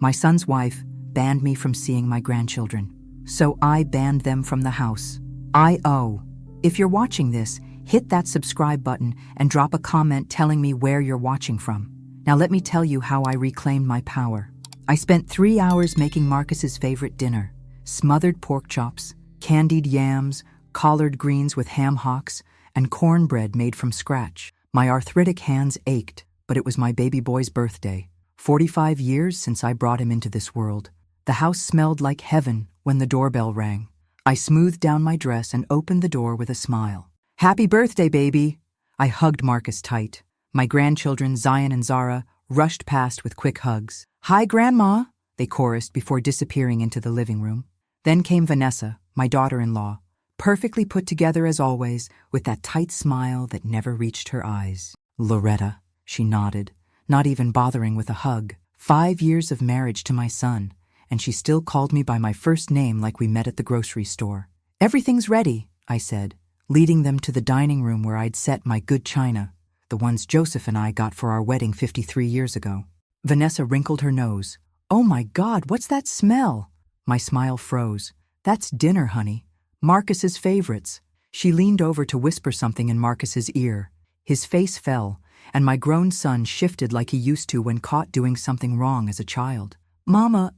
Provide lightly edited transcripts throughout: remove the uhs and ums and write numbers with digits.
My son's wife banned me from seeing my grandchildren, so I banned them from the house. If you're watching this, hit that subscribe button and drop a comment telling me where you're watching from. Now let me tell you how I reclaimed my power. I spent 3 hours making Marcus's favorite dinner: smothered pork chops, candied yams, collard greens with ham hocks, and cornbread made from scratch. My arthritic hands ached, but it was my baby boy's birthday. 45 years since I brought him into this world. The house smelled like heaven when the doorbell rang. I smoothed down my dress and opened the door with a smile. "Happy birthday, baby!" I hugged Marcus tight. My grandchildren, Zion and Zara, rushed past with quick hugs. "Hi, Grandma!" they chorused before disappearing into the living room. Then came Vanessa, my daughter-in-law, perfectly put together as always, with that tight smile that never reached her eyes. "Loretta," she nodded, not even bothering with a hug. 5 years of marriage to my son, and she still called me by my first name like we met at the grocery store. "Everything's ready," I said, leading them to the dining room where I'd set my good china, the ones Joseph and I got for our wedding 53 years ago. Vanessa wrinkled her nose. "Oh my God, what's that smell?" My smile froze. "That's dinner, honey. Marcus's favorites." She leaned over to whisper something in Marcus's ear. His face fell, and my grown son shifted like he used to when caught doing something wrong as a child. "Mama,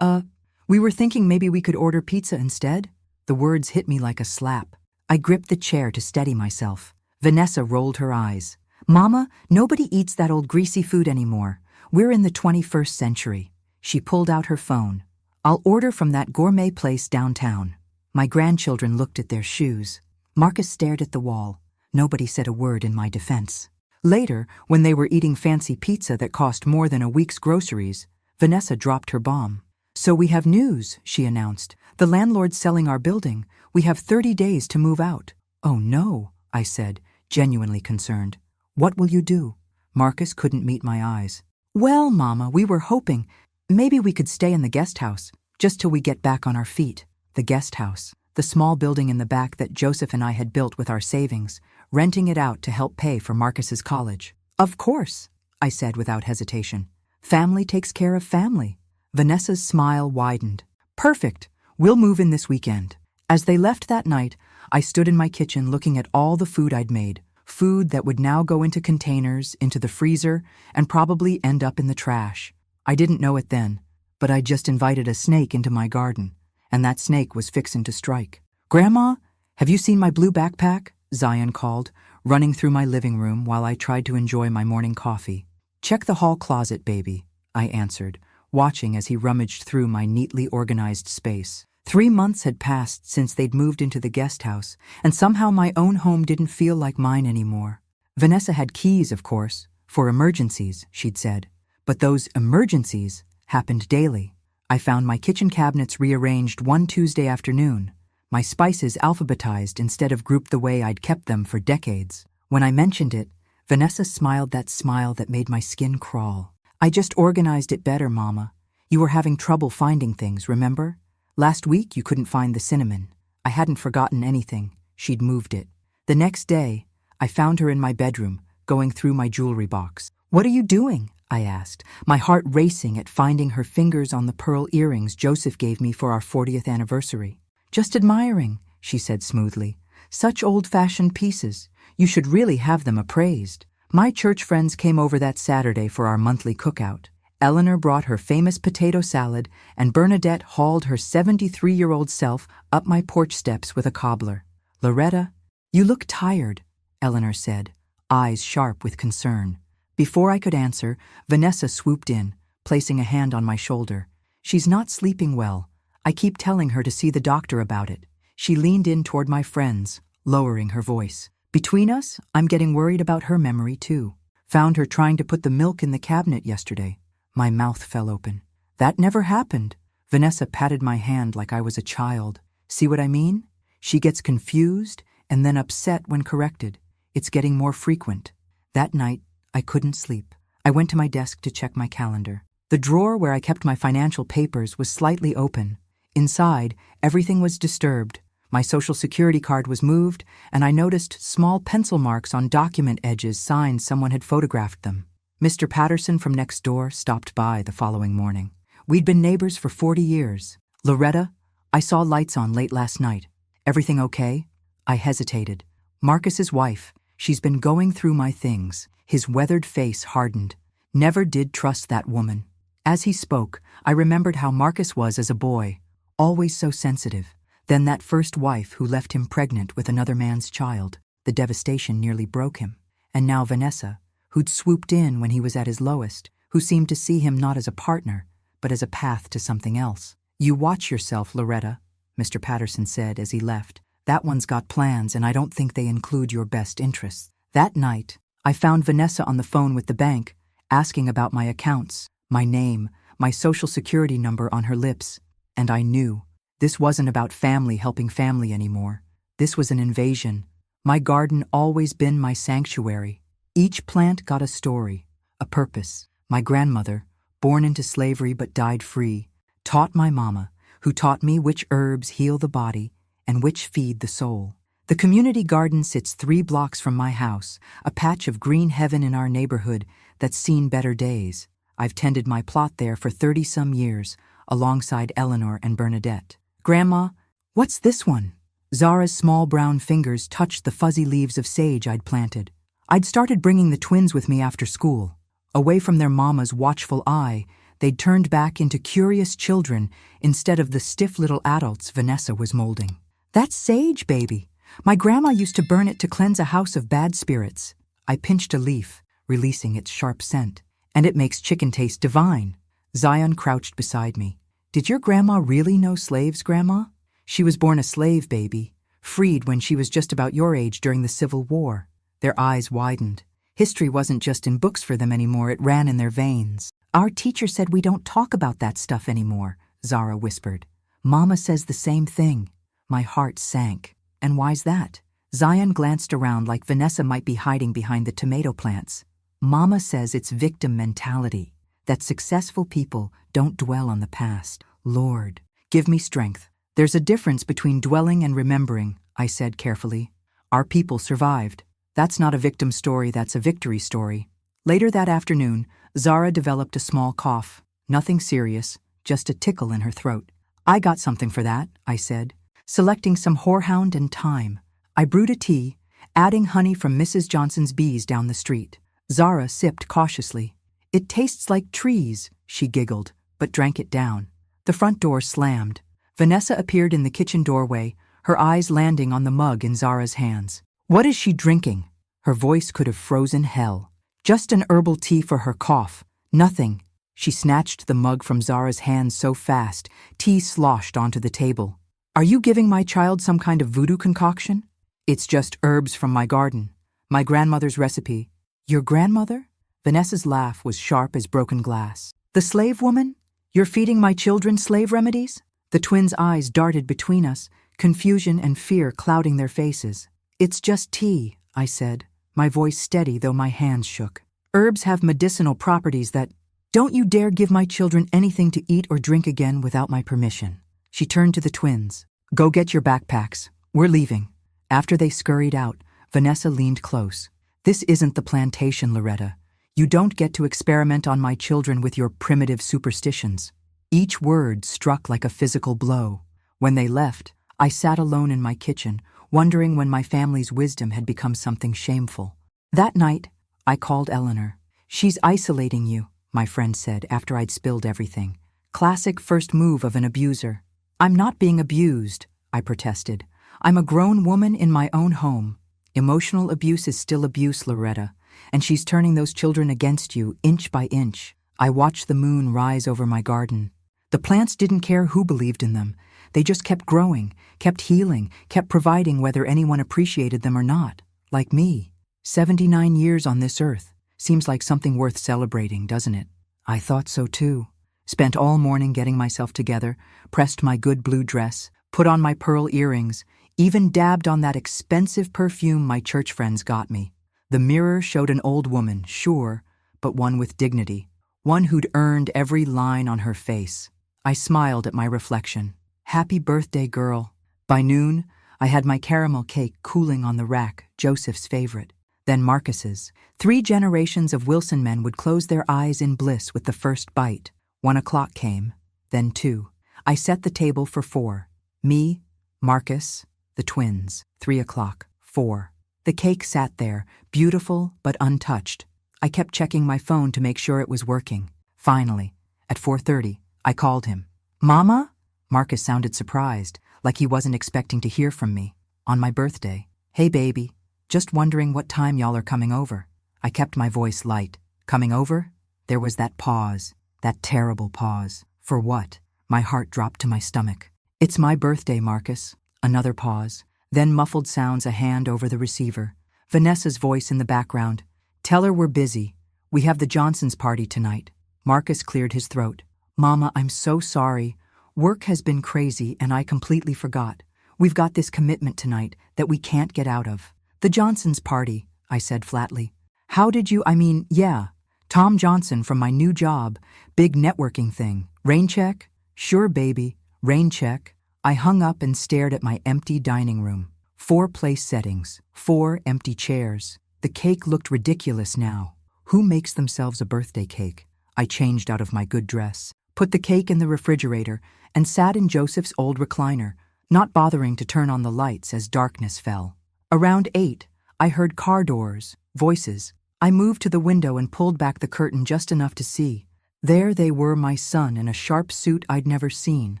we were thinking maybe we could order pizza instead." The words hit me like a slap. I gripped the chair to steady myself. Vanessa rolled her eyes. "Mama, nobody eats that old greasy food anymore. We're in the 21st century." She pulled out her phone. "I'll order from that gourmet place downtown." My grandchildren looked at their shoes. Marcus stared at the wall. Nobody said a word in my defense. Later, when they were eating fancy pizza that cost more than a week's groceries, Vanessa dropped her bomb. "So we have news," she announced. "The landlord's selling our building. We have 30 days to move out." "Oh no," I said, genuinely concerned. "What will you do?" Marcus couldn't meet my eyes. "Well, Mama, we were hoping maybe we could stay in the guest house, just till we get back on our feet." The guest house, the small building in the back that Joseph and I had built with our savings, renting it out to help pay for Marcus's college. "Of course," I said without hesitation. "Family takes care of family." Vanessa's smile widened. "Perfect. We'll move in this weekend." As they left that night, I stood in my kitchen looking at all the food I'd made, food that would now go into containers, into the freezer, and probably end up in the trash. I didn't know it then, but I'd just invited a snake into my garden, and that snake was fixing to strike. "Grandma, have you seen my blue backpack?" Zion called, running through my living room while I tried to enjoy my morning coffee. "Check the hall closet, baby," I answered, watching as he rummaged through my neatly organized space. 3 months had passed since they'd moved into the guest house, and somehow my own home didn't feel like mine anymore. Vanessa had keys, of course, for emergencies, she'd said, but those emergencies happened daily. I found my kitchen cabinets rearranged one Tuesday afternoon, my spices alphabetized instead of grouped the way I'd kept them for decades. When I mentioned it, Vanessa smiled that smile that made my skin crawl. "I just organized it better, Mama. You were having trouble finding things, remember? Last week you couldn't find the cinnamon. I hadn't forgotten anything. She'd moved it. The next day, I found her in my bedroom, going through my jewelry box. "What are you doing?" I asked, my heart racing at finding her fingers on the pearl earrings Joseph gave me for our 40th anniversary. "Just admiring," she said smoothly. "Such old-fashioned pieces. You should really have them appraised." My church friends came over that Saturday for our monthly cookout. Eleanor brought her famous potato salad, and Bernadette hauled her 73-year-old self up my porch steps with a cobbler. "Loretta, you look tired," Eleanor said, eyes sharp with concern. Before I could answer, Vanessa swooped in, placing a hand on my shoulder. "She's not sleeping well. I keep telling her to see the doctor about it." She leaned in toward my friends, lowering her voice. "Between us, I'm getting worried about her memory, too. Found her trying to put the milk in the cabinet yesterday." My mouth fell open. "That never happened." Vanessa patted my hand like I was a child. "See what I mean? She gets confused and then upset when corrected. It's getting more frequent." That night, I couldn't sleep. I went to my desk to check my calendar. The drawer where I kept my financial papers was slightly open. Inside, everything was disturbed. My Social Security card was moved, and I noticed small pencil marks on document edges, signs someone had photographed them. Mr. Patterson from next door stopped by the following morning. We'd been neighbors for 40 years. Loretta, I saw lights on late last night. Everything okay? I hesitated. Marcus's wife, she's been going through my things. His weathered face hardened. Never did trust that woman. As he spoke, I remembered how Marcus was as a boy, always so sensitive. Then that first wife who left him pregnant with another man's child. The devastation nearly broke him. And now Vanessa, who'd swooped in when he was at his lowest, who seemed to see him not as a partner, but as a path to something else. You watch yourself, Loretta, Mr. Patterson said as he left. That one's got plans, and I don't think they include your best interests. That night, I found Vanessa on the phone with the bank, asking about my accounts, my name, my social security number on her lips. And I knew. This wasn't about family helping family anymore. This was an invasion. My garden always been my sanctuary. Each plant got a story, a purpose. My grandmother, born into slavery but died free, taught my mama, who taught me which herbs heal the body and which feed the soul. The community garden sits 3 blocks from my house, a patch of green heaven in our neighborhood that's seen better days. I've tended my plot there for 30-some years, alongside Eleanor and Bernadette. Grandma, what's this one? Zara's small brown fingers touched the fuzzy leaves of sage I'd planted. I'd started bringing the twins with me after school. Away from their mama's watchful eye, they'd turned back into curious children instead of the stiff little adults Vanessa was molding. That's sage, baby. My grandma used to burn it to cleanse a house of bad spirits. I pinched a leaf, releasing its sharp scent. And it makes chicken taste divine. Zion crouched beside me. Did your grandma really know slaves, Grandma? She was born a slave, baby, freed when she was just about your age during the Civil War. Their eyes widened. History wasn't just in books for them anymore, it ran in their veins. Our teacher said we don't talk about that stuff anymore, Zara whispered. Mama says the same thing. My heart sank. And why's that? Zion glanced around like Vanessa might be hiding behind the tomato plants. Mama says it's victim mentality, that successful people don't dwell on the past. Lord, give me strength. There's a difference between dwelling and remembering, I said carefully. Our people survived. That's not a victim story, that's a victory story. Later that afternoon, Zara developed a small cough. Nothing serious, just a tickle in her throat. I got something for that, I said, selecting some horehound and thyme. I brewed a tea, adding honey from Mrs. Johnson's bees down the street. Zara sipped cautiously. It tastes like trees, she giggled, but drank it down. The front door slammed. Vanessa appeared in the kitchen doorway, her eyes landing on the mug in Zara's hands. What is she drinking? Her voice could have frozen hell. Just an herbal tea for her cough. Nothing. She snatched the mug from Zara's hands so fast, tea sloshed onto the table. Are you giving my child some kind of voodoo concoction? It's just herbs from my garden. My grandmother's recipe. Your grandmother? Vanessa's laugh was sharp as broken glass. The slave woman? You're feeding my children slave remedies? The twins' eyes darted between us, confusion and fear clouding their faces. It's just tea, I said, my voice steady though my hands shook. Herbs have medicinal properties that... Don't you dare give my children anything to eat or drink again without my permission. She turned to the twins. Go get your backpacks. We're leaving. After they scurried out, Vanessa leaned close. This isn't the plantation, Loretta. You don't get to experiment on my children with your primitive superstitions. Each word struck like a physical blow. When they left, I sat alone in my kitchen, wondering when my family's wisdom had become something shameful. That night, I called Eleanor. She's isolating you, my friend said after I'd spilled everything. Classic first move of an abuser. I'm not being abused, I protested. I'm a grown woman in my own home. Emotional abuse is still abuse, Loretta, and she's turning those children against you inch by inch. I watched the moon rise over my garden. The plants didn't care who believed in them. They just kept growing, kept healing, kept providing whether anyone appreciated them or not. Like me. 79 years on this earth. Seems like something worth celebrating, doesn't it? I thought so too. Spent all morning getting myself together, pressed my good blue dress, put on my pearl earrings, even dabbed on that expensive perfume my church friends got me. The mirror showed an old woman, sure, but one with dignity. One who'd earned every line on her face. I smiled at my reflection. Happy birthday, girl. By noon, I had my caramel cake cooling on the rack, Joseph's favorite. Then Marcus's. 3 generations of Wilson men would close their eyes in bliss with the first bite. 1 o'clock came. then 2. I set the table for 4. Me, Marcus, the twins. 3 o'clock, 4. The cake sat there, beautiful but untouched. I kept checking my phone to make sure it was working. Finally, at 4:30, I called him. "Mama?" Marcus sounded surprised, like he wasn't expecting to hear from me. "On my birthday." "Hey baby, just wondering what time y'all are coming over." I kept my voice light. "Coming over?" There was that pause, that terrible pause. For what? My heart dropped to my stomach. "It's my birthday, Marcus." Another pause, then muffled sounds, a hand over the receiver. Vanessa's voice in the background. "Tell her we're busy. We have the Johnsons' party tonight." Marcus cleared his throat. "Mama, I'm so sorry. Work has been crazy and I completely forgot. We've got this commitment tonight that we can't get out of." "The Johnsons' party," I said flatly. "How did you, yeah. Tom Johnson from my new job. Big networking thing. Rain check?" "Sure, baby. Rain check." I hung up and stared at my empty dining room. 4 place settings, 4 empty chairs. The cake looked ridiculous now. Who makes themselves a birthday cake? I changed out of my good dress, put the cake in the refrigerator, and sat in Joseph's old recliner, not bothering to turn on the lights as darkness fell. Around 8, I heard car doors, voices. I moved to the window and pulled back the curtain just enough to see. There they were, my son in a sharp suit I'd never seen,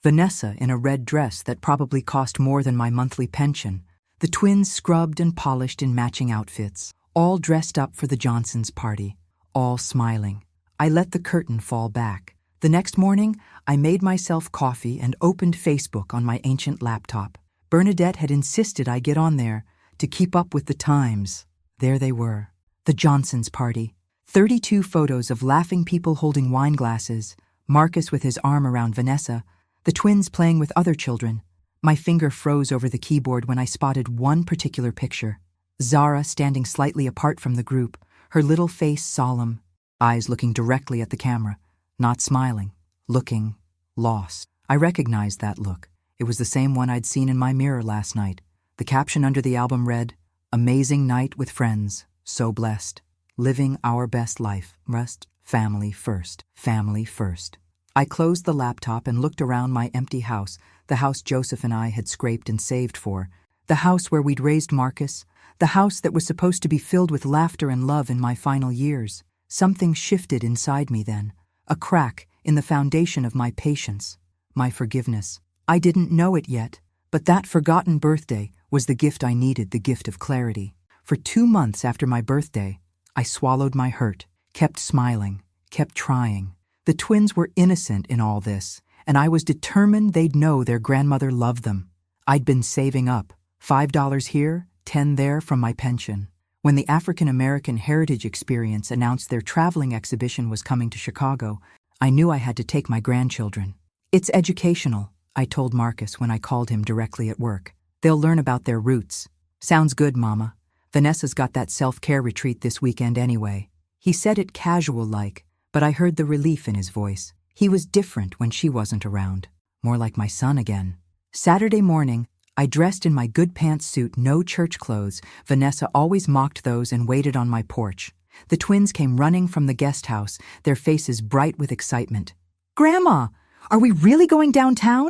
Vanessa in a red dress that probably cost more than my monthly pension, the twins scrubbed and polished in matching outfits, all dressed up for the Johnsons' party, all smiling. I let the curtain fall back. The next morning, I made myself coffee and opened Facebook on my ancient laptop. Bernadette had insisted I get on there to keep up with the times. There they were, the Johnsons' party. 32 photos of laughing people holding wine glasses, Marcus with his arm around Vanessa, the twins playing with other children. My finger froze over the keyboard when I spotted one particular picture. Zara standing slightly apart from the group, her little face solemn, eyes looking directly at the camera, not smiling, looking lost. I recognized that look. It was the same one I'd seen in my mirror last night. The caption under the album read, "Amazing night with friends, so blessed. Living our best life. Rest, family first, family first." I closed the laptop and looked around my empty house, the house Joseph and I had scraped and saved for, the house where we'd raised Marcus, the house that was supposed to be filled with laughter and love in my final years. Something shifted inside me then, a crack in the foundation of my patience, my forgiveness. I didn't know it yet, but that forgotten birthday was the gift I needed, the gift of clarity. For 2 months after my birthday, I swallowed my hurt, kept smiling, kept trying. The twins were innocent in all this, and I was determined they'd know their grandmother loved them. I'd been saving up, $5 here, 10 there from my pension. When the African American Heritage Experience announced their traveling exhibition was coming to Chicago, I knew I had to take my grandchildren. "It's educational," I told Marcus when I called him directly at work. "They'll learn about their roots." "Sounds good, Mama. Vanessa's got that self-care retreat this weekend anyway." He said it casual-like, but I heard the relief in his voice. He was different when she wasn't around, more like my son again. Saturday morning, I dressed in my good pants suit, no church clothes. Vanessa always mocked those and waited on my porch. The twins came running from the guest house, their faces bright with excitement. "Grandma, are we really going downtown?"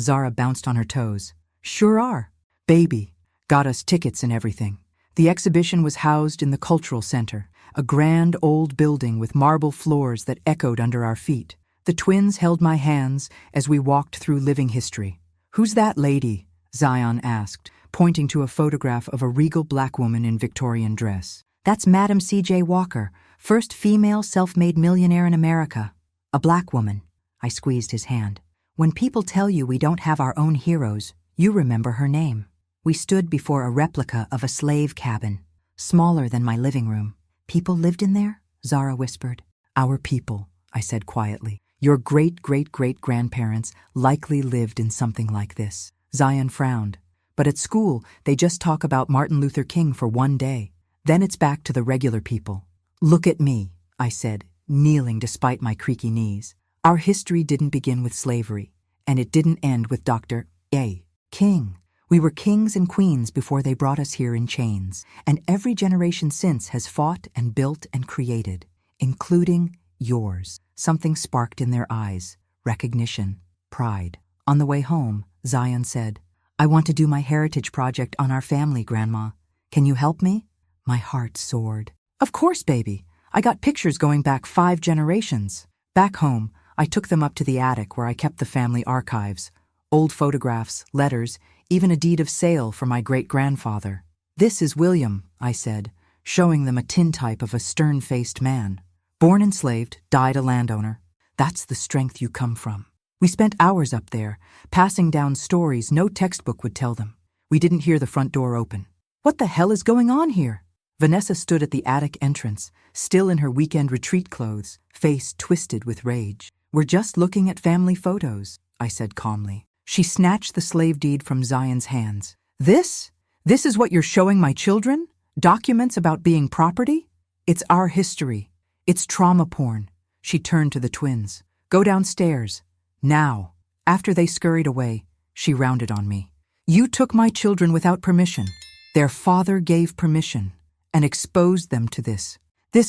Zara bounced on her toes. "Sure are. Baby, got us tickets and everything." The exhibition was housed in the Cultural Center, a grand old building with marble floors that echoed under our feet. The twins held my hands as we walked through living history. "Who's that lady?" Zion asked, pointing to a photograph of a regal black woman in Victorian dress. "That's Madam C.J. Walker, first female self-made millionaire in America." "A black woman." I squeezed his hand. "When people tell you we don't have our own heroes, you remember her name." We stood before a replica of a slave cabin, smaller than my living room. "People lived in there?" Zara whispered. "Our people," I said quietly. "Your great-great-great-grandparents likely lived in something like this." Zion frowned. "But at school, they just talk about Martin Luther King for one day. Then it's back to the regular people." "Look at me," I said, kneeling despite my creaky knees. "Our history didn't begin with slavery, and it didn't end with Dr. A. King. We were kings and queens before they brought us here in chains, and every generation since has fought and built and created, including yours." Something sparked in their eyes. recognition, pride. On the way home, Zion said, "I want to do my heritage project on our family, Grandma. Can you help me?" My heart soared. "Of course, baby. I got pictures going back 5 generations." Back home, I took them up to the attic where I kept the family archives, old photographs, letters, even a deed of sale for my great-grandfather. "This is William," I said, showing them a tintype of a stern-faced man. "Born enslaved, died a landowner. That's the strength you come from." We spent hours up there, passing down stories no textbook would tell them. We didn't hear the front door open. "What the hell is going on here?" Vanessa stood at the attic entrance, still in her weekend retreat clothes, face twisted with rage. "We're just looking at family photos," I said calmly. She snatched the slave deed from Zion's hands. This is what you're showing my children? Documents about being property? It's our history. It's trauma porn." She turned to the twins. "Go downstairs. Now." After they scurried away, she rounded on me. "You took my children without permission. Their father gave permission and exposed them to this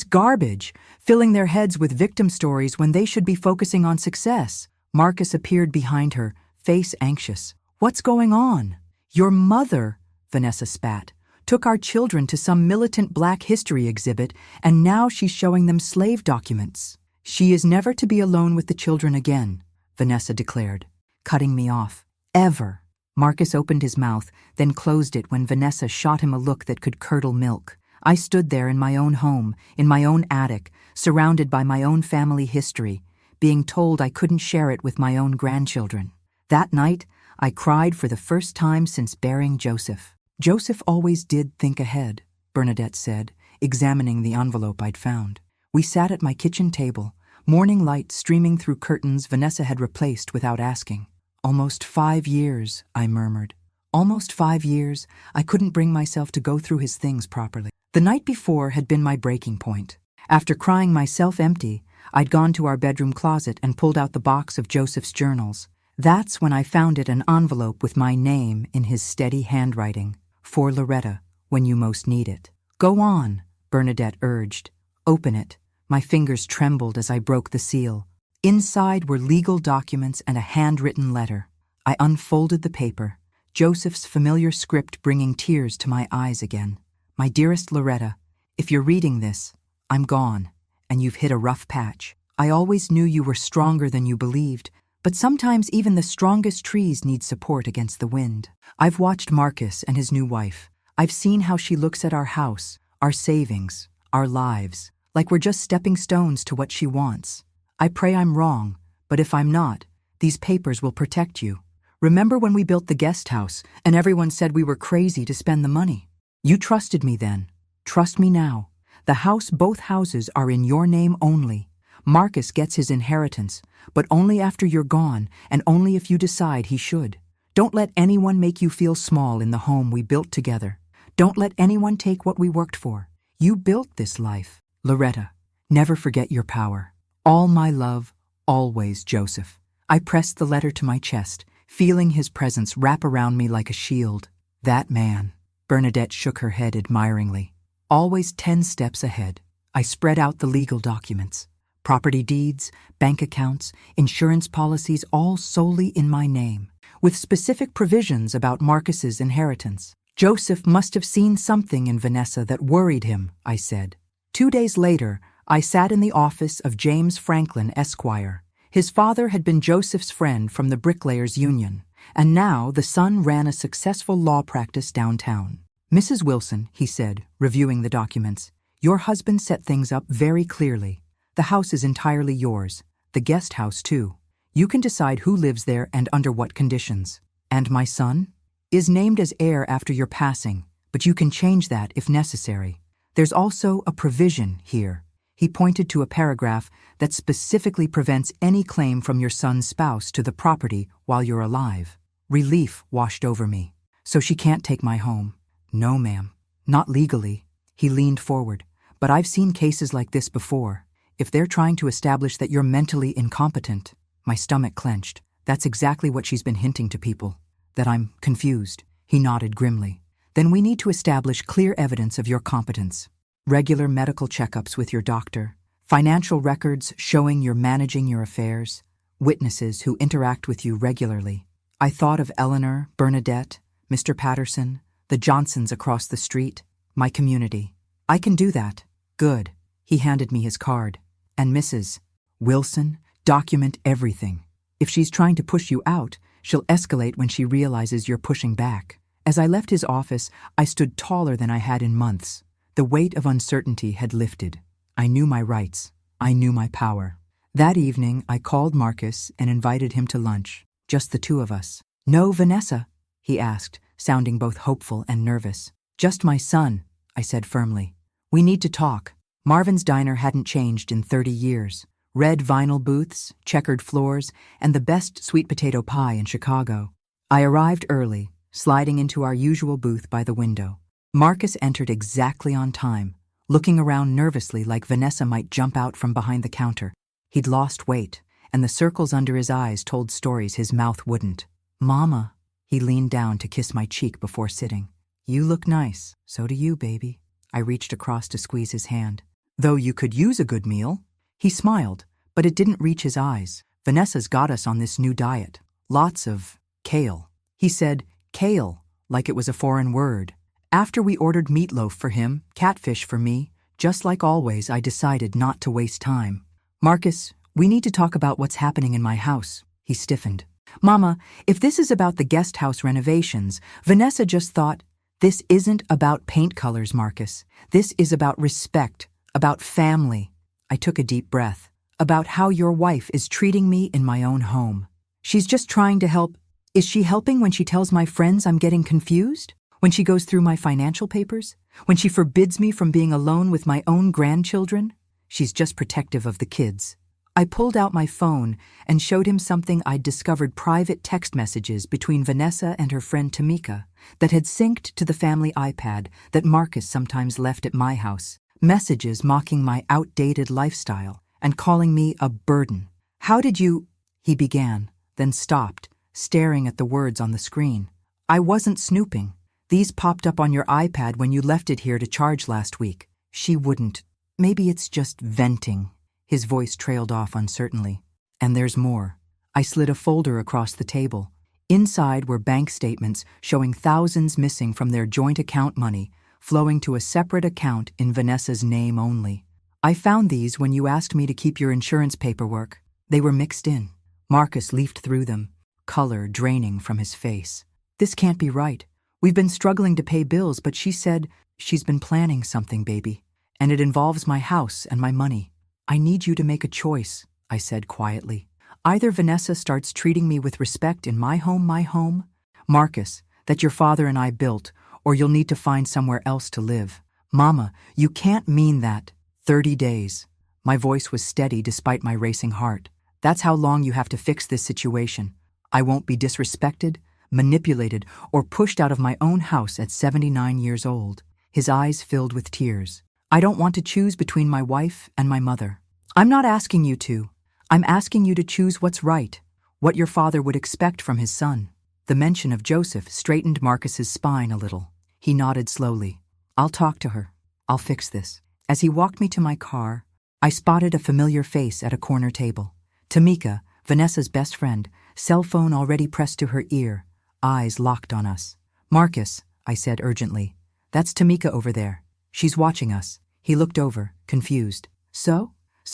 garbage, filling their heads with victim stories when they should be focusing on success." Marcus appeared behind her, face anxious. "What's going on?" "Your mother," Vanessa spat, "took our children to some militant Black history exhibit, and now she's showing them slave documents." "She is never to be alone with the children again," Vanessa declared, cutting me off. "Ever." Marcus opened his mouth, then closed it when Vanessa shot him a look that could curdle milk. I stood there in my own home, in my own attic, surrounded by my own family history, being told I couldn't share it with my own grandchildren. That night, I cried for the first time since bearing Joseph. "Joseph always did think ahead," Bernadette said, examining the envelope I'd found. We sat at my kitchen table, morning light streaming through curtains Vanessa had replaced without asking. "Almost 5 years," I murmured. "Almost 5 years, I couldn't bring myself to go through his things properly." The night before had been my breaking point. After crying myself empty, I'd gone to our bedroom closet and pulled out the box of Joseph's journals. That's when I found it an envelope with my name in his steady handwriting. "For Loretta, when you most need it." "Go on," Bernadette urged. "Open it." My fingers trembled as I broke the seal. Inside were legal documents and a handwritten letter. I unfolded the paper, Joseph's familiar script bringing tears to my eyes again. "My dearest Loretta, if you're reading this, I'm gone, and you've hit a rough patch. I always knew you were stronger than you believed, but sometimes even the strongest trees need support against the wind. I've watched Marcus and his new wife. I've seen how she looks at our house, our savings, our lives, like we're just stepping stones to what she wants. I pray I'm wrong, but if I'm not, these papers will protect you. Remember when we built the guest house and everyone said we were crazy to spend the money? You trusted me then. Trust me now. Both houses are in your name only. Marcus gets his inheritance, but only after you're gone and only if you decide he should. Don't let anyone make you feel small in the home we built together. Don't let anyone take what we worked for. You built this life. Loretta, never forget your power. All my love, always, Joseph." I pressed the letter to my chest, feeling his presence wrap around me like a shield. "That man." Bernadette shook her head admiringly. "Always 10 steps ahead." I spread out the legal documents. Property deeds, bank accounts, insurance policies, all solely in my name, with specific provisions about Marcus's inheritance. "Joseph must have seen something in Vanessa that worried him," I said. 2 days later, I sat in the office of James Franklin, Esquire. His father had been Joseph's friend from the Bricklayers' Union, and now the son ran a successful law practice downtown. "Mrs. Wilson," he said, reviewing the documents, "your husband set things up very clearly. The house is entirely yours, the guest house too. You can decide who lives there and under what conditions. And my son is named as heir after your passing, but you can change that if necessary. There's also a provision here." He pointed to a paragraph that specifically prevents any claim from your son's spouse to the property while you're alive. Relief washed over me. "So she can't take my home?" "No, ma'am. Not legally." He leaned forward. "But I've seen cases like this before. If they're trying to establish that you're mentally incompetent." My stomach clenched. "That's exactly what she's been hinting to people. That I'm confused." He nodded grimly. "Then we need to establish clear evidence of your competence. Regular medical checkups with your doctor, financial records showing you're managing your affairs, witnesses who interact with you regularly. I thought of Eleanor, Bernadette, Mr. Patterson, the Johnsons across the street, my community. I can do that. Good. He handed me his card. And Mrs. Wilson, document everything. If she's trying to push you out, she'll escalate when she realizes you're pushing back. As I left his office, I stood taller than I had in months. The weight of uncertainty had lifted. I knew my rights. I knew my power. That evening, I called Marcus and invited him to lunch, just the two of us. "No, Vanessa?" he asked, sounding both hopeful and nervous. "Just my son," I said firmly. "We need to talk." Marvin's Diner hadn't changed in 30 years. Red vinyl booths, checkered floors, and the best sweet potato pie in Chicago. I arrived early, sliding into our usual booth by the window. Marcus entered exactly on time, looking around nervously like Vanessa might jump out from behind the counter. He'd lost weight, and the circles under his eyes told stories his mouth wouldn't. "Mama," he leaned down to kiss my cheek before sitting. "You look nice. So do you, baby." I reached across to squeeze his hand. "Though you could use a good meal." He smiled, but it didn't reach his eyes. "Vanessa's got us on this new diet. Lots of kale." He said kale like it was a foreign word. After we ordered meatloaf for him, catfish for me, just like always, I decided not to waste time. "Marcus, we need to talk about what's happening in my house." He stiffened. "Mama, if this is about the guest house renovations, Vanessa just thought." "This isn't about paint colors, Marcus. This is about respect, about family." I took a deep breath. "About how your wife is treating me in my own home. She's just trying to help." "Is she helping when she tells my friends I'm getting confused? When she goes through my financial papers? When she forbids me from being alone with my own grandchildren? She's just protective of the kids." I pulled out my phone and showed him something I'd discovered: private text messages between Vanessa and her friend Tamika that had synced to the family iPad that Marcus sometimes left at my house. Messages mocking my outdated lifestyle and calling me a burden. "How did you—" he began, then stopped, staring at the words on the screen. "I wasn't snooping. These popped up on your iPad when you left it here to charge last week." She wouldn't. "Maybe it's just venting." His voice trailed off uncertainly. "And there's more." I slid a folder across the table. Inside were bank statements showing thousands missing from their joint account money, flowing to a separate account in Vanessa's name only. "I found these when you asked me to keep your insurance paperwork. They were mixed in." Marcus leafed through them, color draining from his face. "This can't be right. We've been struggling to pay bills, but she said she's been planning something, baby. And it involves my house and my money. I need you to make a choice," I said quietly. "Either Vanessa starts treating me with respect in my home, Marcus, that your father and I built, or you'll need to find somewhere else to live." "Mama, you can't mean that." 30 days. My voice was steady despite my racing heart. "That's how long you have to fix this situation. I won't be disrespected, manipulated, or pushed out of my own house at 79 years old." His eyes filled with tears. "I don't want to choose between my wife and my mother." "I'm not asking you to. I'm asking you to choose what's right, what your father would expect from his son." The mention of Joseph straightened Marcus's spine a little. He nodded slowly. "I'll talk to her. I'll fix this." As he walked me to my car, I spotted a familiar face at a corner table. Tamika, Vanessa's best friend, cell phone already pressed to her ear, eyes locked on us. "Marcus," I said urgently, "that's Tamika over there. She's watching us." He looked over, confused. So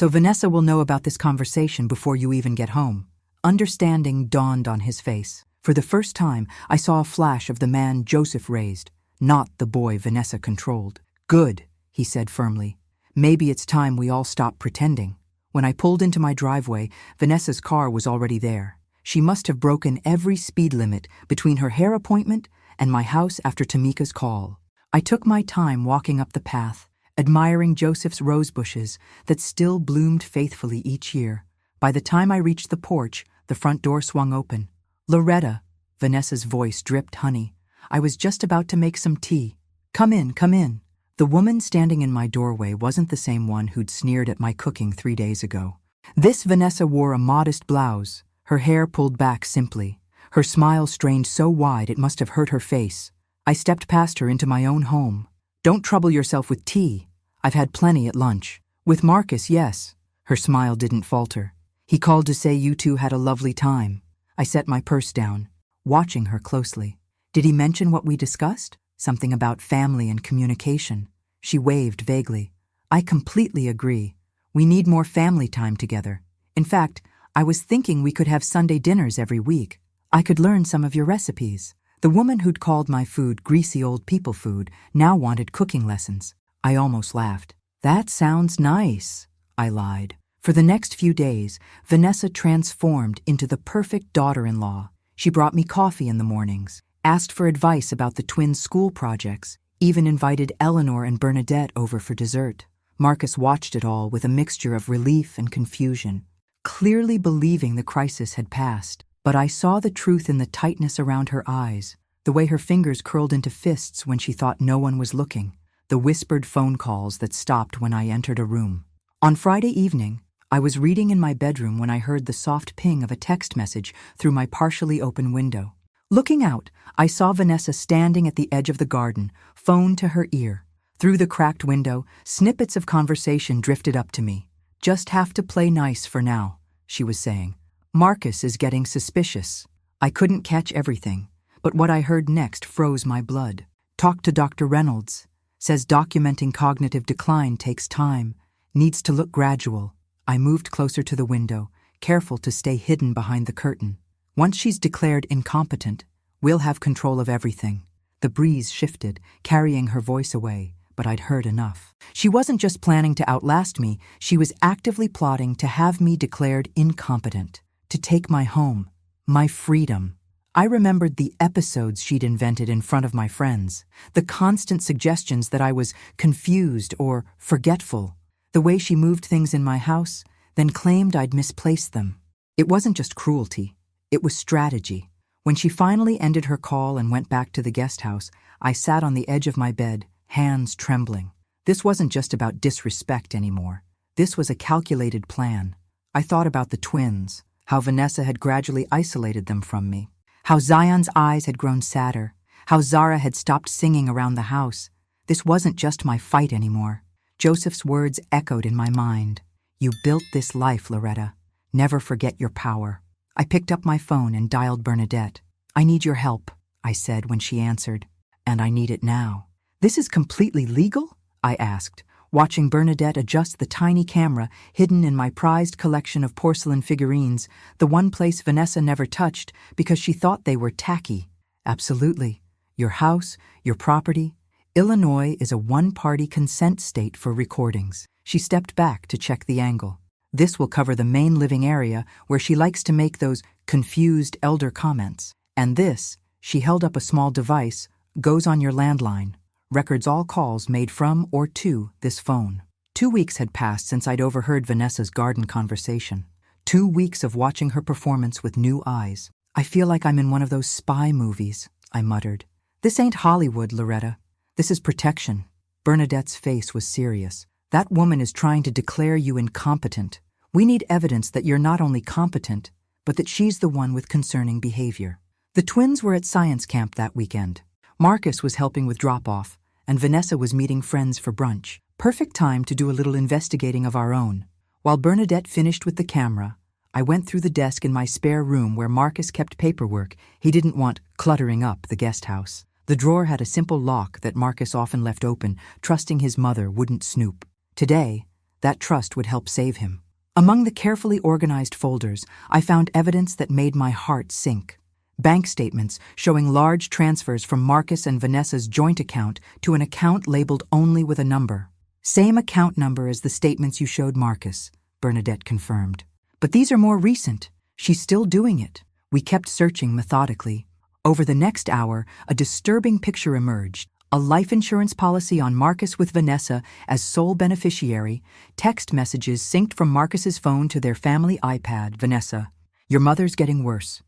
Vanessa will know about this conversation before you even get home." Understanding dawned on his face. For the first time, I saw a flash of the man Joseph raised, not the boy Vanessa controlled. "Good," he said firmly. "Maybe it's time we all stop pretending." When I pulled into my driveway, Vanessa's car was already there. She must have broken every speed limit between her hair appointment and my house after Tamika's call. I took my time walking up the path, admiring Joseph's rose bushes that still bloomed faithfully each year. By the time I reached the porch, the front door swung open. "Loretta," Vanessa's voice dripped honey. "I was just about to make some tea. Come in, come in." The woman standing in my doorway wasn't the same one who'd sneered at my cooking 3 days ago. This Vanessa wore a modest blouse, her hair pulled back simply. Her smile strained so wide it must have hurt her face. I stepped past her into my own home. "Don't trouble yourself with tea. I've had plenty at lunch." "With Marcus, yes." Her smile didn't falter. He called to say you two had a lovely time. I set my purse down, watching her closely. Did he mention what we discussed? Something about family and communication. She waved vaguely. I completely agree. We need more family time together. In fact, I was thinking we could have Sunday dinners every week. I could learn some of your recipes. The woman who'd called my food greasy old people food now wanted cooking lessons. I almost laughed. That sounds nice, I lied. For the next few days, Vanessa transformed into the perfect daughter-in-law. She brought me coffee in the mornings, asked for advice about the twins' school projects, even invited Eleanor and Bernadette over for dessert. Marcus watched it all with a mixture of relief and confusion, clearly believing the crisis had passed. But I saw the truth in the tightness around her eyes, the way her fingers curled into fists when she thought no one was looking, the whispered phone calls that stopped when I entered a room. On Friday evening, I was reading in my bedroom when I heard the soft ping of a text message through my partially open window. Looking out, I saw Vanessa standing at the edge of the garden, phone to her ear. Through the cracked window, snippets of conversation drifted up to me. Just have to play nice for now, she was saying. Marcus is getting suspicious. I couldn't catch everything, but what I heard next froze my blood. Talked to Dr. Reynolds. Says documenting cognitive decline takes time, needs to look gradual. I moved closer to the window, careful to stay hidden behind the curtain. Once she's declared incompetent, we'll have control of everything. The breeze shifted, carrying her voice away, but I'd heard enough. She wasn't just planning to outlast me, she was actively plotting to have me declared incompetent, to take my home, my freedom. I remembered the episodes she'd invented in front of my friends, the constant suggestions that I was confused or forgetful, the way she moved things in my house, then claimed I'd misplaced them. It wasn't just cruelty, it was strategy. When she finally ended her call and went back to the guest house, I sat on the edge of my bed, hands trembling. This wasn't just about disrespect anymore. This was a calculated plan. I thought about the twins, how Vanessa had gradually isolated them from me, how Zion's eyes had grown sadder, how Zara had stopped singing around the house. This wasn't just my fight anymore. Joseph's words echoed in my mind. You built this life, Loretta. Never forget your power. I picked up my phone and dialed Bernadette. I need your help, I said when she answered. And I need it now. This is completely legal? I asked, watching Bernadette adjust the tiny camera hidden in my prized collection of porcelain figurines, the one place Vanessa never touched because she thought they were tacky. Absolutely. Your house, your property. Illinois is a one-party consent state for recordings. She stepped back to check the angle. This will cover the main living area where she likes to make those confused elder comments. And this, she held up a small device, goes on your landline. Records all calls made from or to this phone. 2 weeks had passed since I'd overheard Vanessa's garden conversation. 2 weeks of watching her performance with new eyes. I feel like I'm in one of those spy movies, I muttered. This ain't Hollywood, Loretta. This is protection. Bernadette's face was serious. That woman is trying to declare you incompetent. We need evidence that you're not only competent, but that she's the one with concerning behavior. The twins were at science camp that weekend. Marcus was helping with drop-off, and Vanessa was meeting friends for brunch. Perfect time to do a little investigating of our own. While Bernadette finished with the camera, I went through the desk in my spare room where Marcus kept paperwork he didn't want cluttering up the guest house. The drawer had a simple lock that Marcus often left open, trusting his mother wouldn't snoop. Today, that trust would help save him. Among the carefully organized folders, I found evidence that made my heart sink. Bank statements showing large transfers from Marcus and Vanessa's joint account to an account labeled only with a number. Same account number as the statements you showed Marcus, Bernadette confirmed. But these are more recent. She's still doing it. We kept searching methodically. Over the next hour, a disturbing picture emerged. A life insurance policy on Marcus with Vanessa as sole beneficiary, text messages synced from Marcus's phone to their family iPad. Vanessa, your mother's getting worse.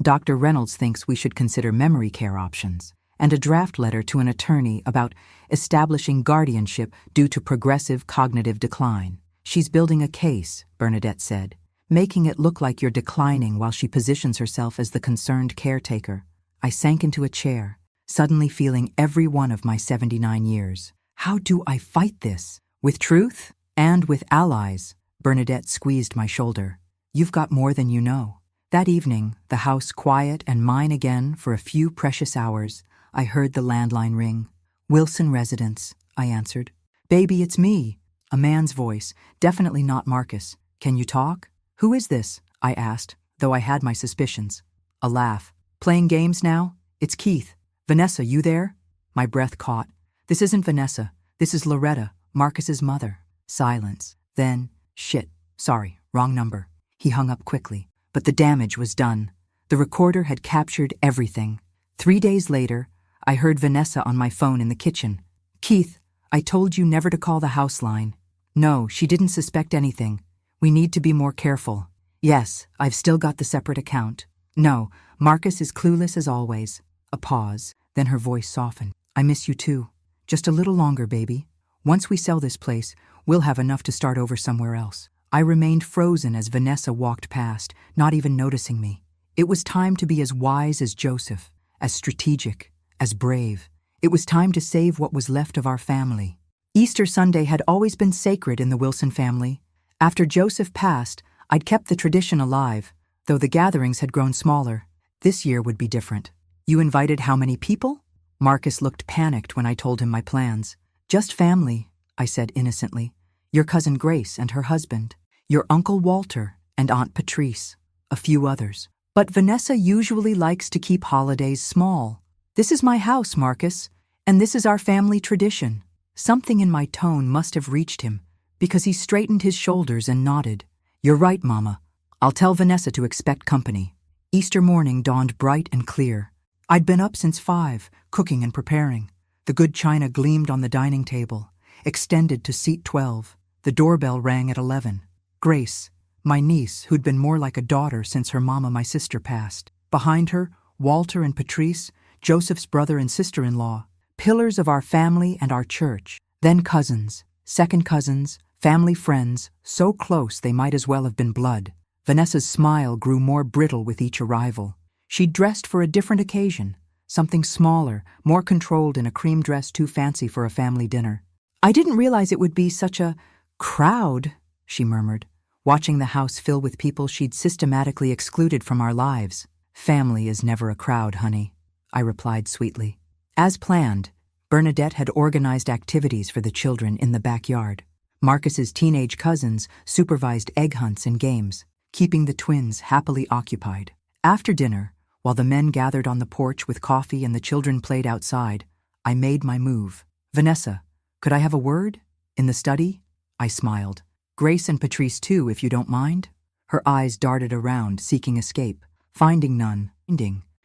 Dr. Reynolds thinks we should consider memory care options, and a draft letter to an attorney about establishing guardianship due to progressive cognitive decline. She's building a case, Bernadette said, making it look like you're declining while she positions herself as the concerned caretaker. I sank into a chair, suddenly feeling every one of my 79 years. How do I fight this? With truth and with allies. Bernadette squeezed my shoulder. You've got more than you know. That evening, the house quiet and mine again for a few precious hours, I heard the landline ring. Wilson residence, I answered. Baby, it's me. A man's voice, definitely not Marcus. Can you talk? Who is this? I asked, though I had my suspicions. A laugh. Playing games now? It's Keith. Vanessa, you there? My breath caught. This isn't Vanessa. This is Loretta, Marcus's mother. Silence. Then, shit. Sorry, wrong number. He hung up quickly. But the damage was done. The recorder had captured everything. 3 days later, I heard Vanessa on my phone in the kitchen. Keith, I told you never to call the house line. No, she didn't suspect anything. We need to be more careful. Yes, I've still got the separate account. No, Marcus is clueless as always. A pause, then her voice softened. I miss you too. Just a little longer, baby. Once we sell this place, we'll have enough to start over somewhere else. I remained frozen as Vanessa walked past, not even noticing me. It was time to be as wise as Joseph, as strategic, as brave. It was time to save what was left of our family. Easter Sunday had always been sacred in the Wilson family. After Joseph passed, I'd kept the tradition alive, though the gatherings had grown smaller. This year would be different. You invited how many people? Marcus looked panicked when I told him my plans. Just family, I said innocently. Your cousin Grace and her husband, your Uncle Walter and Aunt Patrice, a few others. But Vanessa usually likes to keep holidays small. This is my house, Marcus, and this is our family tradition. Something in my tone must have reached him, because he straightened his shoulders and nodded. You're right, Mama. I'll tell Vanessa to expect company. Easter morning dawned bright and clear. I'd been up since 5, cooking and preparing. The good china gleamed on the dining table, extended to seat 12. The doorbell rang at 11. Grace, my niece, who'd been more like a daughter since her mama, my sister, passed. Behind her, Walter and Patrice, Joseph's brother and sister-in-law, pillars of our family and our church. Then cousins, second cousins, family friends, so close they might as well have been blood. Vanessa's smile grew more brittle with each arrival. She'd dressed for a different occasion, something smaller, more controlled in a cream dress too fancy for a family dinner. I didn't realize it would be such a crowd, she murmured, watching the house fill with people she'd systematically excluded from our lives. Family is never a crowd, honey, I replied sweetly. As planned, Bernadette had organized activities for the children in the backyard. Marcus's teenage cousins supervised egg hunts and games, keeping the twins happily occupied. After dinner, while the men gathered on the porch with coffee and the children played outside, I made my move. Vanessa, could I have a word? In the study? I smiled. Grace and Patrice too, if you don't mind. Her eyes darted around, seeking escape. Finding none.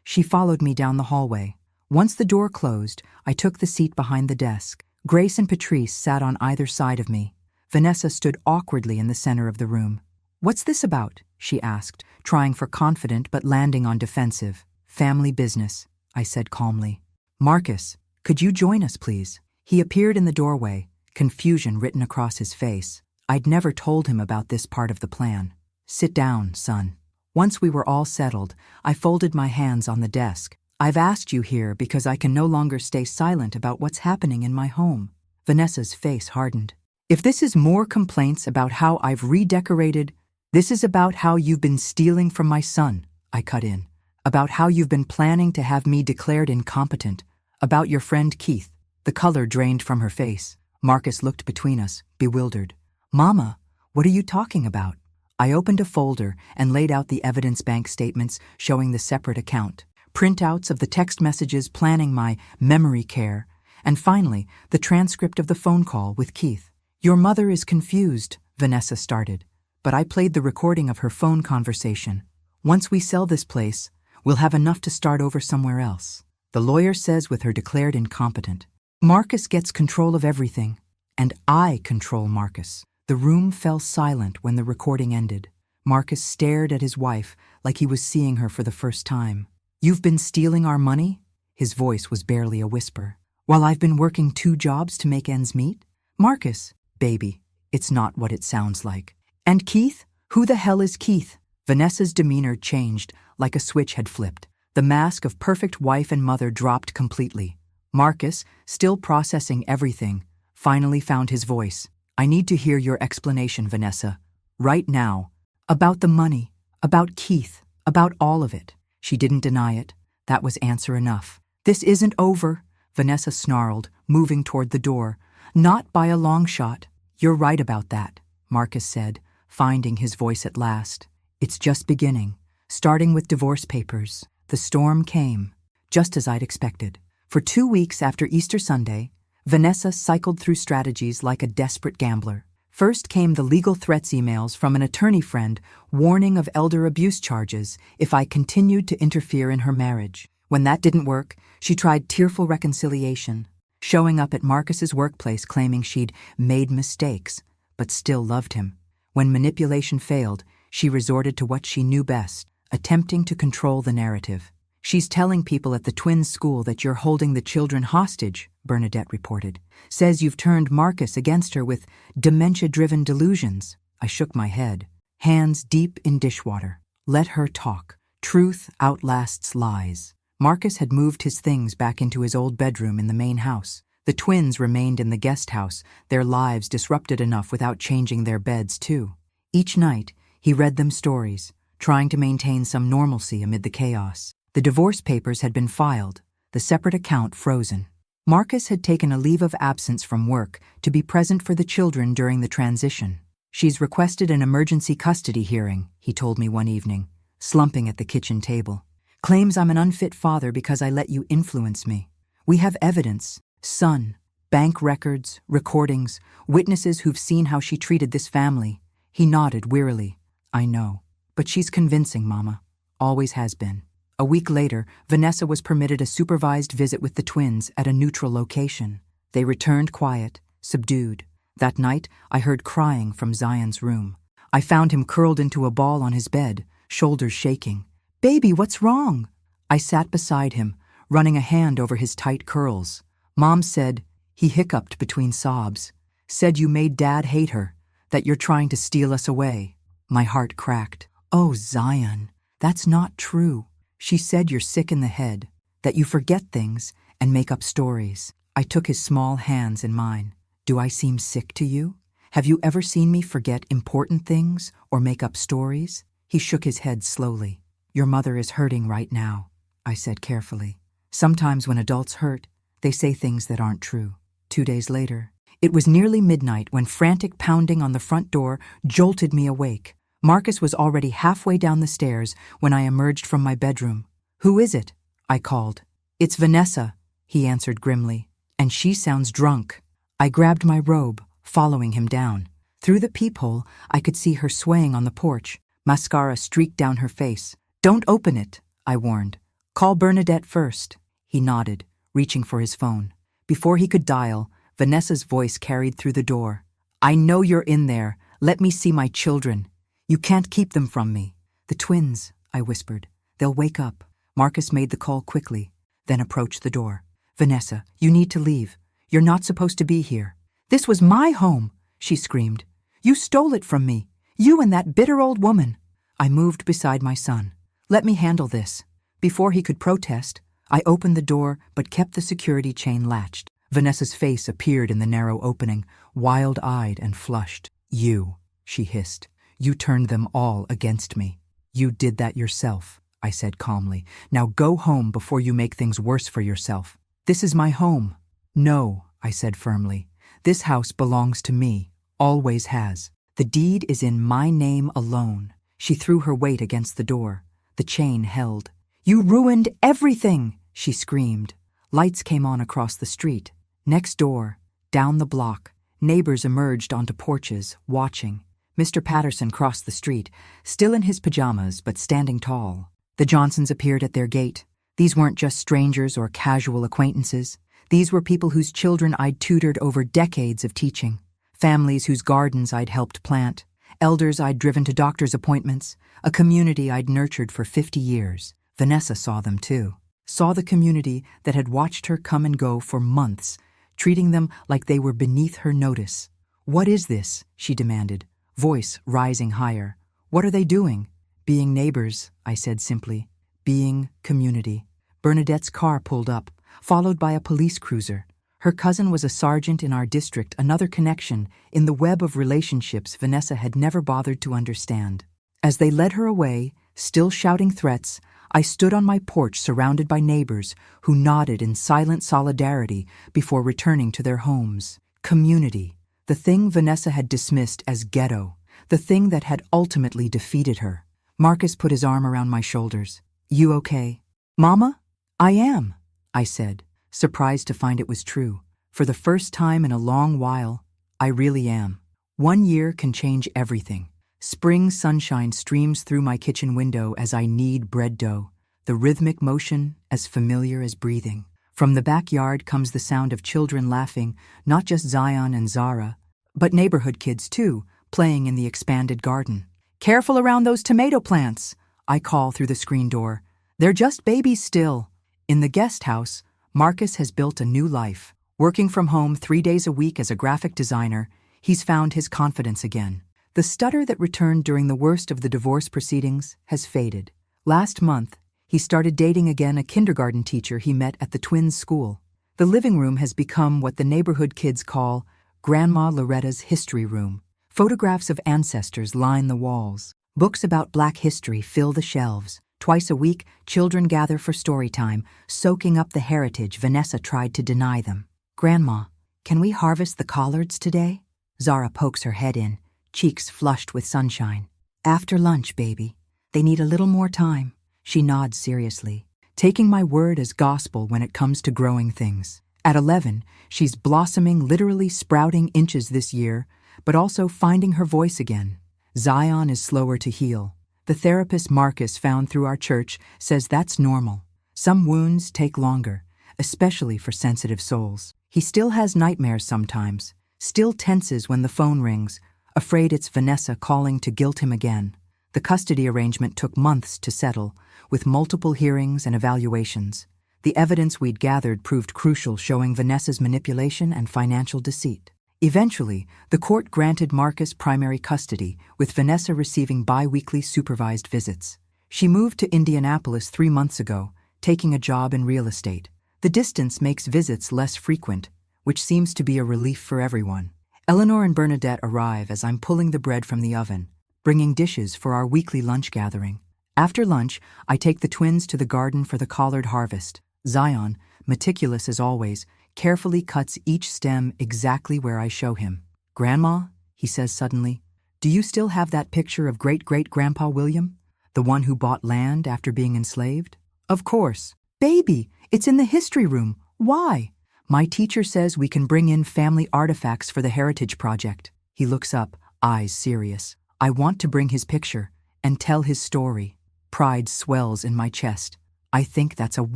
She followed me down the hallway. Once the door closed, I took the seat behind the desk. Grace and Patrice sat on either side of me. Vanessa stood awkwardly in the center of the room. What's this about? She asked, trying for confident but landing on defensive. Family business, I said calmly. Marcus, could you join us, please? He appeared in the doorway, confusion written across his face. I'd never told him about this part of the plan. Sit down, son. Once we were all settled, I folded my hands on the desk. I've asked you here because I can no longer stay silent about what's happening in my home. Vanessa's face hardened. If this is more complaints about how I've redecorated, this is about how you've been stealing from my son, I cut in. About how you've been planning to have me declared incompetent. About your friend Keith. The color drained from her face. Marcus looked between us, bewildered. Mama, what are you talking about? I opened a folder and laid out the evidence bank statements showing the separate account, printouts of the text messages planning my memory care, and finally, the transcript of the phone call with Keith. Your mother is confused, Vanessa started, but I played the recording of her phone conversation. Once we sell this place, we'll have enough to start over somewhere else. The lawyer says with her declared incompetent. Marcus gets control of everything, and I control Marcus. The room fell silent when the recording ended. Marcus stared at his wife like he was seeing her for the first time. You've been stealing our money? His voice was barely a whisper. While I've been working 2 jobs to make ends meet? Marcus, baby, it's not what it sounds like. And Keith? Who the hell is Keith? Vanessa's demeanor changed like a switch had flipped. The mask of perfect wife and mother dropped completely. Marcus, still processing everything, finally found his voice. I need to hear your explanation, Vanessa. Right now. About the money. About Keith. About all of it. She didn't deny it. That was answer enough. This isn't over, Vanessa snarled, moving toward the door. Not by a long shot. You're right about that, Marcus said, finding his voice at last. It's just beginning. Starting with divorce papers. The storm came, just as I'd expected. For 2 weeks after Easter Sunday, Vanessa cycled through strategies like a desperate gambler. First came the legal threats emails from an attorney friend warning of elder abuse charges if I continued to interfere in her marriage. When that didn't work, she tried tearful reconciliation, showing up at Marcus's workplace claiming she'd made mistakes, but still loved him. When manipulation failed, she resorted to what she knew best, attempting to control the narrative. She's telling people at the twins' school that you're holding the children hostage, Bernadette reported. Says you've turned Marcus against her with dementia-driven delusions. I shook my head, hands deep in dishwater. Let her talk. Truth outlasts lies. Marcus had moved his things back into his old bedroom in the main house. The twins remained in the guest house, their lives disrupted enough without changing their beds too. Each night, he read them stories, trying to maintain some normalcy amid the chaos. The divorce papers had been filed, the separate account frozen. Marcus had taken a leave of absence from work to be present for the children during the transition. She's requested an emergency custody hearing, he told me one evening, slumping at the kitchen table. Claims I'm an unfit father because I let you influence me. We have evidence, son, bank records, recordings, witnesses who've seen how she treated this family. He nodded wearily. I know. But she's convincing, Mama. Always has been. A week later, Vanessa was permitted a supervised visit with the twins at a neutral location. They returned quiet, subdued. That night, I heard crying from Zion's room. I found him curled into a ball on his bed, shoulders shaking. Baby, what's wrong? I sat beside him, running a hand over his tight curls. Mom said, he hiccuped between sobs, said you made Dad hate her, that you're trying to steal us away. My heart cracked. Oh, Zion, that's not true. She said you're sick in the head, that you forget things and make up stories. I took his small hands in mine. Do I seem sick to you? Have you ever seen me forget important things or make up stories? He shook his head slowly. Your mother is hurting right now, I said carefully. Sometimes when adults hurt, they say things that aren't true. 2 days later, it was nearly midnight when frantic pounding on the front door jolted me awake. Marcus was already halfway down the stairs when I emerged from my bedroom. Who is it? I called. It's Vanessa, he answered grimly. And she sounds drunk. I grabbed my robe, following him down. Through the peephole, I could see her swaying on the porch. Mascara streaked down her face. Don't open it, I warned. Call Bernadette first. He nodded, reaching for his phone. Before he could dial, Vanessa's voice carried through the door. I know you're in there. Let me see my children. You can't keep them from me. The twins, I whispered. They'll wake up. Marcus made the call quickly, then approached the door. Vanessa, you need to leave. You're not supposed to be here. This was my home, she screamed. You stole it from me. You and that bitter old woman. I moved beside my son. Let me handle this. Before he could protest, I opened the door but kept the security chain latched. Vanessa's face appeared in the narrow opening, wild-eyed and flushed. You, she hissed. You turned them all against me. You did that yourself, I said calmly. Now go home before you make things worse for yourself. This is my home. No, I said firmly. This house belongs to me. Always has. The deed is in my name alone. She threw her weight against the door. The chain held. You ruined everything, she screamed. Lights came on across the street. Next door, down the block, neighbors emerged onto porches, watching. Mr. Patterson crossed the street, still in his pajamas but standing tall. The Johnsons appeared at their gate. These weren't just strangers or casual acquaintances. These were people whose children I'd tutored over decades of teaching, families whose gardens I'd helped plant, elders I'd driven to doctor's appointments, a community I'd nurtured for 50 years. Vanessa saw them too. Saw the community that had watched her come and go for months, treating them like they were beneath her notice. What is this? She demanded, voice rising higher. What are they doing? Being neighbors, I said simply. Being community. Bernadette's car pulled up, followed by a police cruiser. Her cousin was a sergeant in our district, another connection in the web of relationships Vanessa had never bothered to understand. As they led her away, still shouting threats, I stood on my porch surrounded by neighbors who nodded in silent solidarity before returning to their homes. Community, the thing Vanessa had dismissed as ghetto, the thing that had ultimately defeated her. Marcus put his arm around my shoulders. "You okay?" "Mama? I am," I said, surprised to find it was true. For the first time in a long while, I really am. 1 year can change everything. Spring sunshine streams through my kitchen window as I knead bread dough, the rhythmic motion as familiar as breathing. From the backyard comes the sound of children laughing, not just Zion and Zara, but neighborhood kids too, playing in the expanded garden. "Careful around those tomato plants," I call through the screen door. "They're just babies still." In the guest house, Marcus has built a new life. Working from home 3 days a week as a graphic designer, he's found his confidence again. The stutter that returned during the worst of the divorce proceedings has faded. Last month, he started dating again a kindergarten teacher he met at the twins' school. The living room has become what the neighborhood kids call Grandma Loretta's history room. Photographs of ancestors line the walls. Books about Black history fill the shelves. Twice a week, children gather for story time, soaking up the heritage Vanessa tried to deny them. "Grandma, can we harvest the collards today?" Zara pokes her head in, cheeks flushed with sunshine. "After lunch, baby. They need a little more time." She nods seriously, taking my word as gospel when it comes to growing things. At 11, she's blossoming, literally sprouting inches this year, but also finding her voice again. Zion is slower to heal. The therapist Marcus found through our church says that's normal. Some wounds take longer, especially for sensitive souls. He still has nightmares sometimes, still tenses when the phone rings, afraid it's Vanessa calling to guilt him again. The custody arrangement took months to settle, with multiple hearings and evaluations. The evidence we'd gathered proved crucial, showing Vanessa's manipulation and financial deceit. Eventually, the court granted Marcus primary custody, with Vanessa receiving bi-weekly supervised visits. She moved to Indianapolis 3 months ago, taking a job in real estate. The distance makes visits less frequent, which seems to be a relief for everyone. Eleanor and Bernadette arrive as I'm pulling the bread from the oven, bringing dishes for our weekly lunch gathering. After lunch, I take the twins to the garden for the collard harvest. Zion, meticulous as always, carefully cuts each stem exactly where I show him. "Grandma," he says suddenly, "do you still have that picture of great-great-grandpa William? The one who bought land after being enslaved?" "Of course." "Baby, it's in the history room. Why?" "My teacher says we can bring in family artifacts for the Heritage Project." He looks up, eyes serious. "I want to bring his picture and tell his story." Pride swells in my chest. I think that's a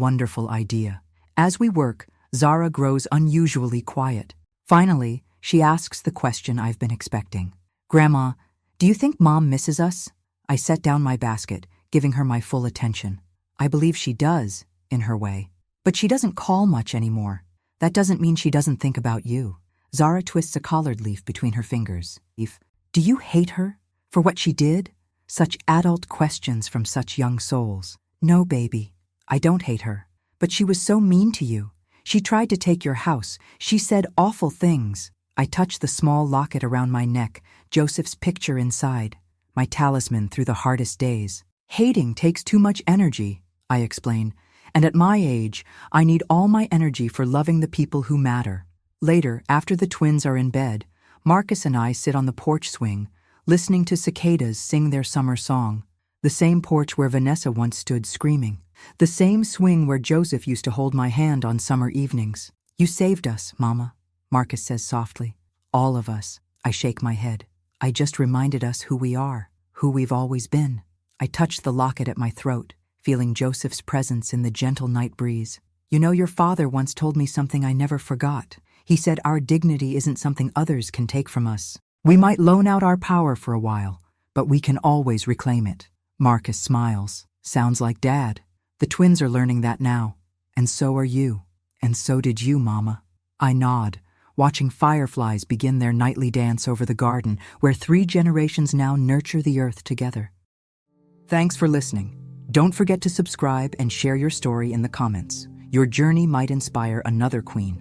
wonderful idea. As we work, Zara grows unusually quiet. Finally, she asks the question I've been expecting. "Grandma, do you think Mom misses us?" I set down my basket, giving her my full attention. I believe she does, in her way. But she doesn't call much anymore. That doesn't mean she doesn't think about you. Zara twists a collard leaf between her fingers. "Do you hate her for what she did?" Such adult questions from such young souls. "No, baby, I don't hate her. But she was so mean to you. She tried to take your house. She said awful things." I touch the small locket around my neck, Joseph's picture inside, my talisman through the hardest days. "Hating takes too much energy," I explain, "and at my age, I need all my energy for loving the people who matter." Later, after the twins are in bed, Marcus and I sit on the porch swing, listening to cicadas sing their summer song. The same porch where Vanessa once stood screaming. The same swing where Joseph used to hold my hand on summer evenings. "You saved us, Mama," Marcus says softly. "All of us." I shake my head. "I just reminded us who we are, who we've always been." I touch the locket at my throat, feeling Joseph's presence in the gentle night breeze. "You know, your father once told me something I never forgot. He said our dignity isn't something others can take from us. We might loan out our power for a while, but we can always reclaim it." Marcus smiles. "Sounds like Dad." The twins are learning that now. "And so are you. And so did you, Mama." I nod, watching fireflies begin their nightly dance over the garden, where 3 generations now nurture the earth together. Thanks for listening. Don't forget to subscribe and share your story in the comments. Your journey might inspire another queen.